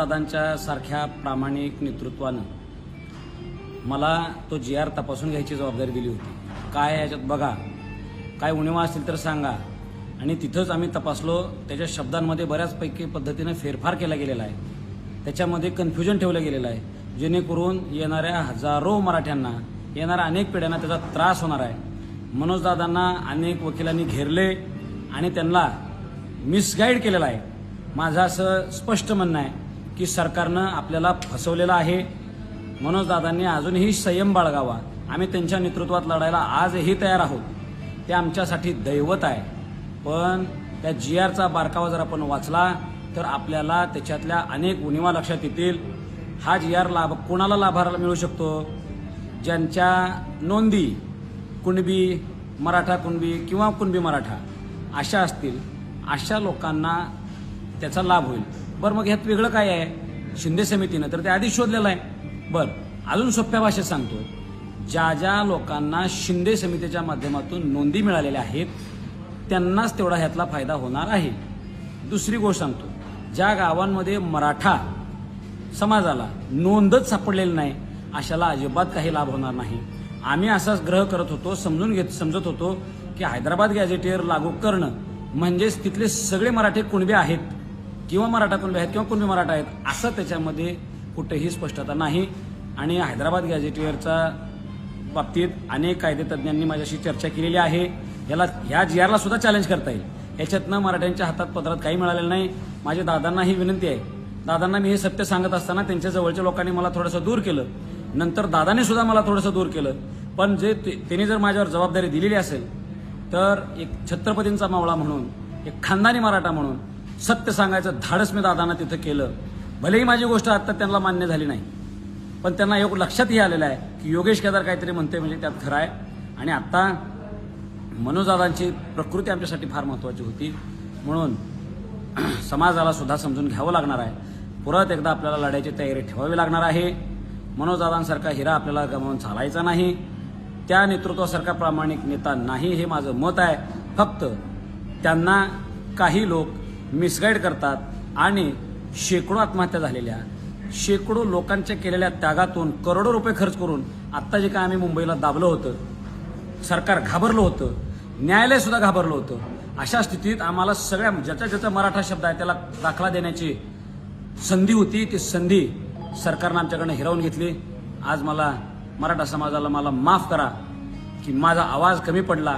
दादांच्या सारख्या प्रामाणिक नेतृत्वानं मला तो GR तपासून घ्यायची जबाबदारी दिली होती। काय याच्यात बघा, काय उणिवा असतील तर सांगा। आणि तिथंच आम्ही तपासलो। त्याच्या शब्दांमध्ये बऱ्याचपैकी पद्धतीने फेरफार केला गेलेला आहे, त्याच्यामध्ये कन्फ्युजन ठेवलं गेलेलं आहे, जेणेकरून येणाऱ्या हजारो मराठ्यांना, येणाऱ्या अनेक पिढ्यांना त्याचा त्रास होणार आहे। मनोज दादांना अनेक वकिलांनी घेरले आणि त्यांना मिसगाईड केलेलं आहे। माझं असं स्पष्ट म्हणणं आहे की सरकारनं आपल्याला फसवलेलं आहे। मनोज दादांनी अजूनही संयम बाळगावा। आम्ही त्यांच्या नेतृत्वात लढायला आजही तयार आहोत। ते आमच्यासाठी दैवत आहे। पण त्या GRचा बारकावा जर आपण वाचला तर आपल्याला त्याच्यातल्या अनेक उणिवा लक्षात येतील। हा GR कोणाला लाभाला मिळू शकतो? ज्यांच्या नोंदी कुणबी, मराठा कुणबी किंवा कुणबी मराठा अशा असतील, अशा लोकांना त्याचा लाभ होईल। बरं, मग ह्यात वेगळं काय आहे? शिंदे समितीनं तर ते आधीच शोधलेलं आहे। बरं, अजून सोप्या भाषेत सांगतो, ज्या ज्या लोकांना शिंदे समितीच्या माध्यमातून नोंदी मिळालेल्या आहेत त्यांनाच तेवढा ह्यातला फायदा होणार आहे। दुसरी गोष्ट सांगतो, ज्या गावांमध्ये मराठा समाजाला नोंदच सापडलेली नाही अशाला अजिबात काही लाभ होणार नाही। आम्ही असाच ग्रह करत होतो, समजत होतो की हैदराबाद गॅझेटियर लागू करणं म्हणजेच तिथले सगळे मराठे कुणबी आहेत किंवा मराठा कुणबी आहेत किंवा कुणबी मराठा आहेत, असं त्याच्यामध्ये कुठेही स्पष्टता नाही। आणि हैदराबाद गॅझेटियरच्या बाबतीत अनेक कायदेतज्ञांनी माझ्याशी चर्चा केलेली आहे। ह्या GRला सुद्धा चॅलेंज करता येईल। ह्याच्यातनं मराठ्यांच्या हातात पदरात काही मिळालेलं नाही। माझी दादांना ही विनंती आहे, दादांना मी हे सत्य सांगत असताना त्यांच्या जवळच्या लोकांनी मला थोडंसं दूर केलं, नंतर दादाने सुद्धा मला थोडंसं दूर केलं। पण जे त्यांनी जर माझ्यावर जबाबदारी दिलेली असेल तर एक छत्रपतींचा मावळा म्हणून, एक खानदानी मराठा म्हणून सत्य सांगायचं धाडस मी दादांना तिथं केलं। भलेही माझी गोष्ट आता त्यांना मान्य झाली नाही, पण त्यांना एक लक्षातही आलेलं आहे की योगेश केदार काहीतरी म्हणते म्हणजे त्यात खरं आहे। आणि आता मनोजदादांची प्रकृती आमच्यासाठी फार महत्त्वाची होती, म्हणून समाजाला सुद्धा समजून घ्यावं लागणार आहे। परत एकदा आपल्याला लढायची तयारी ठेवावी लागणार आहे। मनोजदादांसारखा हिरा आपल्याला गमावून चालायचा नाही। त्या नेतृत्वासारखा प्रामाणिक नेता नाही, हे माझं मत आहे। फक्त त्यांना काही लोक मिसगाईड करतात आणि शेकडो आत्महत्या झालेल्या, शेकडो लोकांच्या केलेल्या त्यागातून करोडो रुपये खर्च करून आत्ता जे काय आम्ही मुंबईला दाबलं होतं, सरकार घाबरलं होतं, न्यायालय सुद्धा घाबरलं होतं, अशा स्थितीत आम्हाला सगळ्या ज्याचा मराठा शब्द आहे त्याला दाखला देण्याची संधी होती। ती संधी सरकारनं आमच्याकडनं हिरावून घेतली। आज मला मराठा समाजाला मला माफ करा की माझा आवाज कमी पडला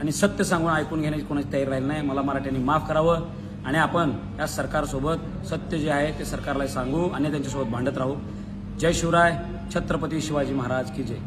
आणि सत्य सांगून ऐकून घेण्याची कोणाची तयारी राहिली नाही। मला मराठ्यांनी माफ करावं आणि आपण या सरकारसोबत सत्य जे आहे ते सरकारला सांगू आणि त्यांच्यासोबत भांडत राहू। जय शिवराय, छत्रपती शिवाजी महाराज की जय।